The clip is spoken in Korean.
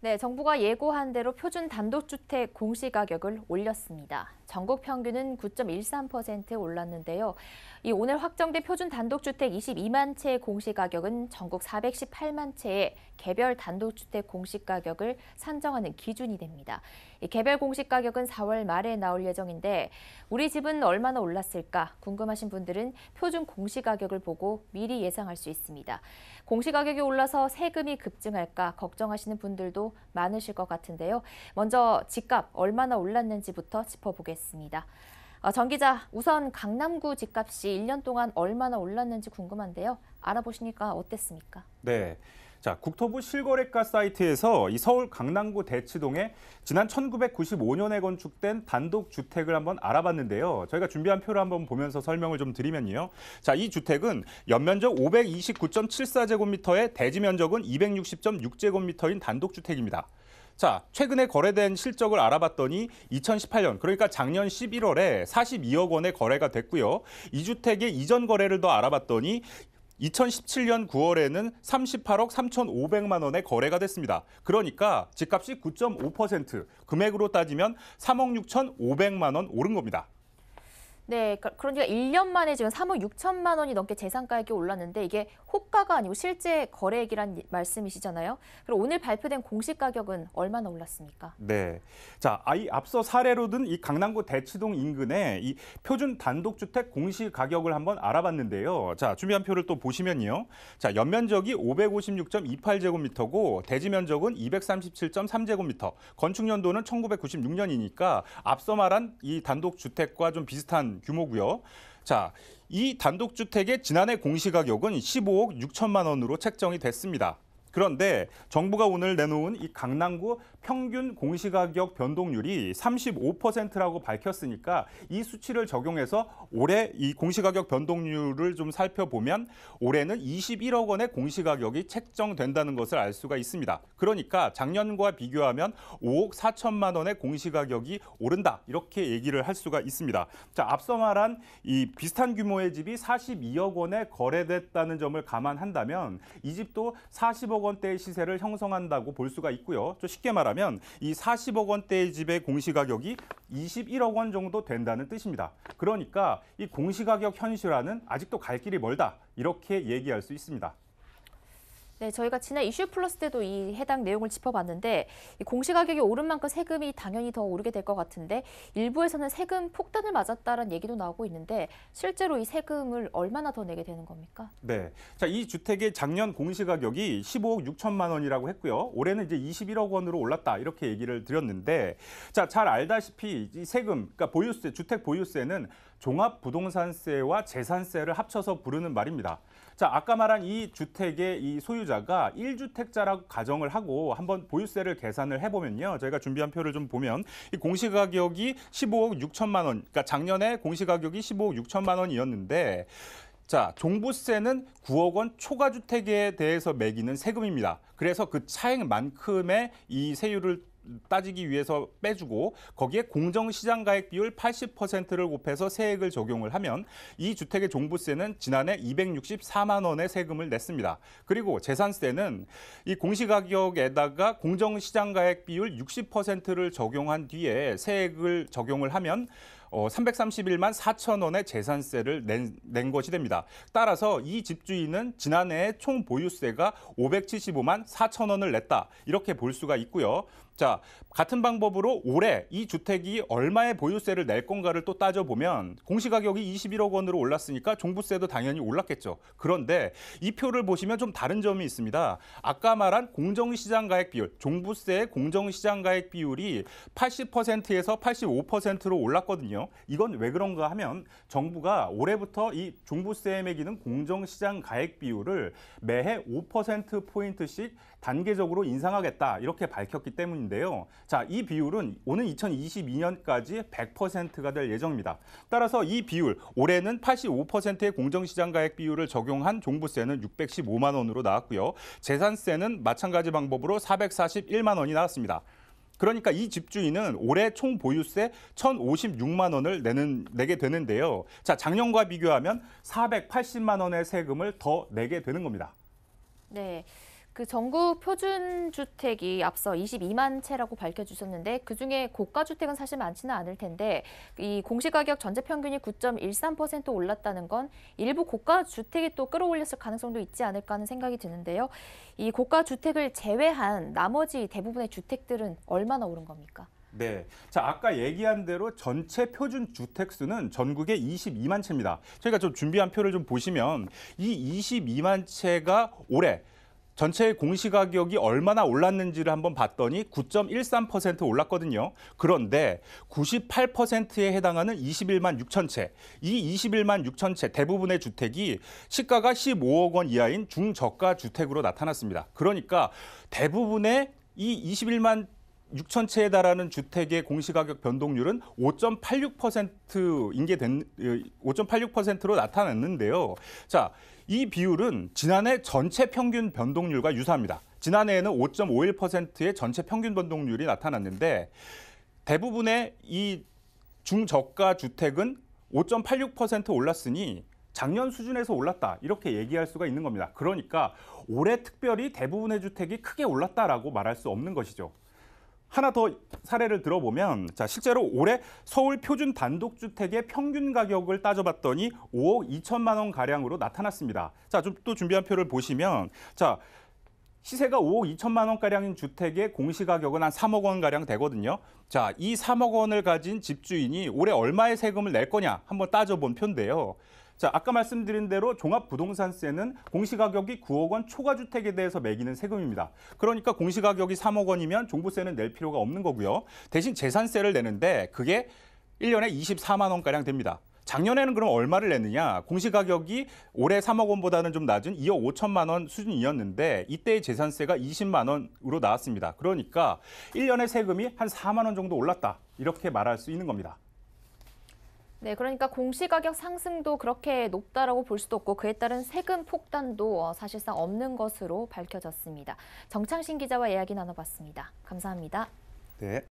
네, 정부가 예고한 대로 표준 단독주택 공시가격을 올렸습니다. 전국 평균은 9.13% 올랐는데요. 오늘 확정된 표준 단독주택 22만 채 공시가격은 전국 418만 채의 개별 단독주택 공시가격을 산정하는 기준이 됩니다. 이 개별 공시가격은 4월 말에 나올 예정인데 우리 집은 얼마나 올랐을까 궁금하신 분들은 표준 공시가격을 보고 미리 예상할 수 있습니다. 공시가격이 올라서 세금이 급증할까 걱정하시는 분들도 많으실 것 같은데요. 먼저 집값 얼마나 올랐는지부터 짚어보겠습니다. 정 기자, 우선 강남구 집값이 1년 동안 얼마나 올랐는지 궁금한데요. 알아보시니까 어땠습니까? 네. 자, 국토부 실거래가 사이트에서 이 서울 강남구 대치동에 지난 1995년에 건축된 단독주택을 한번 알아봤는데요. 저희가 준비한 표를 한번 보면서 설명을 좀 드리면요. 자, 이 주택은 연면적 529.74제곱미터에 대지 면적은 260.6제곱미터인 단독주택입니다. 자, 최근에 거래된 실적을 알아봤더니 2018년, 그러니까 작년 11월에 42억 원의 거래가 됐고요. 이 주택의 이전 거래를 더 알아봤더니 2017년 9월에는 38억 3,500만 원의 거래가 됐습니다. 그러니까 집값이 9.5%, 금액으로 따지면 3억 6,500만 원 오른 겁니다. 네, 그러니까 1년 만에 지금 3억 6천만 원이 넘게 재산가액이 올랐는데 이게 호가가 아니고 실제 거래액이란 말씀이시잖아요. 그럼 오늘 발표된 공시가격은 얼마나 올랐습니까? 네. 자, 앞서 사례로 든 이 강남구 대치동 인근의 이 표준 단독주택 공시가격을 한번 알아봤는데요. 자, 준비한 표를 또 보시면요. 자, 연면적이 556.28제곱미터고 대지 면적은 237.3제곱미터, 건축 연도는 1996년이니까 앞서 말한 이 단독주택과 좀 비슷한 규모고요. 자, 이 단독주택의 지난해 공시가격은 15억 6천만 원으로 책정이 됐습니다. 그런데 정부가 오늘 내놓은 이 강남구 평균 공시가격 변동률이 35%라고 밝혔으니까 이 수치를 적용해서 올해 이 공시가격 변동률을 좀 살펴보면 올해는 21억 원의 공시가격이 책정된다는 것을 알 수가 있습니다. 그러니까 작년과 비교하면 5억 4천만 원의 공시가격이 오른다, 이렇게 얘기를 할 수가 있습니다. 자, 앞서 말한 이 비슷한 규모의 집이 42억 원에 거래됐다는 점을 감안한다면 이 집도 40억 원대의 시세를 형성한다고 볼 수가 있고요. 좀 쉽게 말하면 이 40억 원대의 집의 공시가격이 21억 원 정도 된다는 뜻입니다. 그러니까 이 공시가격 현실화는 아직도 갈 길이 멀다, 이렇게 얘기할 수 있습니다. 네, 저희가 지난 이슈 플러스 때도 이 해당 내용을 짚어봤는데 이 공시가격이 오른 만큼 세금이 당연히 더 오르게 될 것 같은데 일부에서는 세금 폭탄을 맞았다는 얘기도 나오고 있는데 실제로 이 세금을 얼마나 더 내게 되는 겁니까? 네, 자, 이 주택의 작년 공시가격이 15억 6천만 원이라고 했고요. 올해는 이제 21억 원으로 올랐다, 이렇게 얘기를 드렸는데, 자, 잘 알다시피 이 세금, 그러니까 보유세, 주택 보유세는 종합부동산세와 재산세를 합쳐서 부르는 말입니다. 자, 아까 말한 이 주택의 이 소유자가 1주택자라고 가정을 하고 한번 보유세를 계산을 해보면요. 저희가 준비한 표를 좀 보면 이 공시가격이 15억 6천만 원, 그러니까 작년에 공시가격이 15억 6천만 원이었는데, 자, 종부세는 9억 원 초과주택에 대해서 매기는 세금입니다. 그래서 그 차액만큼의 이 세율을 따지기 위해서 빼주고 거기에 공정시장가액 비율 80%를 곱해서 세액을 적용을 하면 이 주택의 종부세는 지난해 264만 원의 세금을 냈습니다. 그리고 재산세는 이 공시가격에다가 공정시장가액 비율 60%를 적용한 뒤에 세액을 적용을 하면 331만 4천 원의 재산세를 낸 것이 됩니다. 따라서 이 집주인은 지난해 총 보유세가 575만 4천 원을 냈다, 이렇게 볼 수가 있고요. 자, 같은 방법으로 올해 이 주택이 얼마의 보유세를 낼 건가를 또 따져보면 공시가격이 21억 원으로 올랐으니까 종부세도 당연히 올랐겠죠. 그런데 이 표를 보시면 좀 다른 점이 있습니다. 아까 말한 공정시장가액 비율, 종부세의 공정시장가액 비율이 80%에서 85%로 올랐거든요. 이건 왜 그런가 하면 정부가 올해부터 이 종부세에 매기는 공정시장가액 비율을 매해 5%포인트씩 단계적으로 인상하겠다, 이렇게 밝혔기 때문인데요. 자, 이 비율은 오는 2022년까지 100%가 될 예정입니다. 따라서 이 비율, 올해는 85%의 공정시장가액 비율을 적용한 종부세는 615만 원으로 나왔고요. 재산세는 마찬가지 방법으로 441만 원이 나왔습니다. 그러니까 이 집주인은 올해 총 보유세 1,056만 원을 내게 되는데요. 자, 작년과 비교하면 480만 원의 세금을 더 내게 되는 겁니다. 네. 그 전국 표준주택이 앞서 22만 채라고 밝혀주셨는데 그중에 고가주택은 사실 많지는 않을 텐데 이 공시가격 전체 평균이 9.13% 올랐다는 건 일부 고가주택이 또 끌어올렸을 가능성도 있지 않을까 하는 생각이 드는데요. 이 고가주택을 제외한 나머지 대부분의 주택들은 얼마나 오른 겁니까? 네. 자, 아까 얘기한 대로 전체 표준 주택 수는 전국에 22만 채입니다. 저희가 좀 준비한 표를 좀 보시면 이 22만 채가 올해 전체 공시가격이 얼마나 올랐는지를 한번 봤더니 9.13% 올랐거든요. 그런데 98%에 해당하는 21만 6천 채, 이 21만 6천 채 대부분의 주택이 시가가 15억 원 이하인 중저가 주택으로 나타났습니다. 그러니까 대부분의 이 21만 6천 채에 달하는 주택의 공시가격 변동률은 5.86%로 나타났는데요. 자, 이 비율은 지난해 전체 평균 변동률과 유사합니다. 지난해에는 5.51%의 전체 평균 변동률이 나타났는데 대부분의 이 중저가 주택은 5.86% 올랐으니 작년 수준에서 올랐다 이렇게 얘기할 수가 있는 겁니다. 그러니까 올해 특별히 대부분의 주택이 크게 올랐다라고 말할 수 없는 것이죠. 하나 더 사례를 들어보면 자 실제로 올해 서울 표준 단독주택의 평균 가격을 따져봤더니 5억 2천만 원 가량으로 나타났습니다. 자, 좀 또 준비한 표를 보시면 자 시세가 5억 2천만 원 가량인 주택의 공시가격은 한 3억 원 가량 되거든요. 자, 이 3억 원을 가진 집주인이 올해 얼마의 세금을 낼 거냐 한번 따져본 표인데요. 자, 아까 말씀드린 대로 종합부동산세는 공시가격이 9억 원 초과주택에 대해서 매기는 세금입니다. 그러니까 공시가격이 3억 원이면 종부세는 낼 필요가 없는 거고요. 대신 재산세를 내는데 그게 1년에 24만 원가량 됩니다. 작년에는 그럼 얼마를 냈느냐? 공시가격이 올해 3억 원보다는 좀 낮은 2억 5천만 원 수준이었는데 이때의 재산세가 20만 원으로 나왔습니다. 그러니까 1년에 세금이 한 4만 원 정도 올랐다. 이렇게 말할 수 있는 겁니다. 네, 그러니까 공시가격 상승도 그렇게 높다라고 볼 수도 없고 그에 따른 세금 폭탄도 사실상 없는 것으로 밝혀졌습니다. 정창신 기자와 이야기 나눠봤습니다. 감사합니다. 네.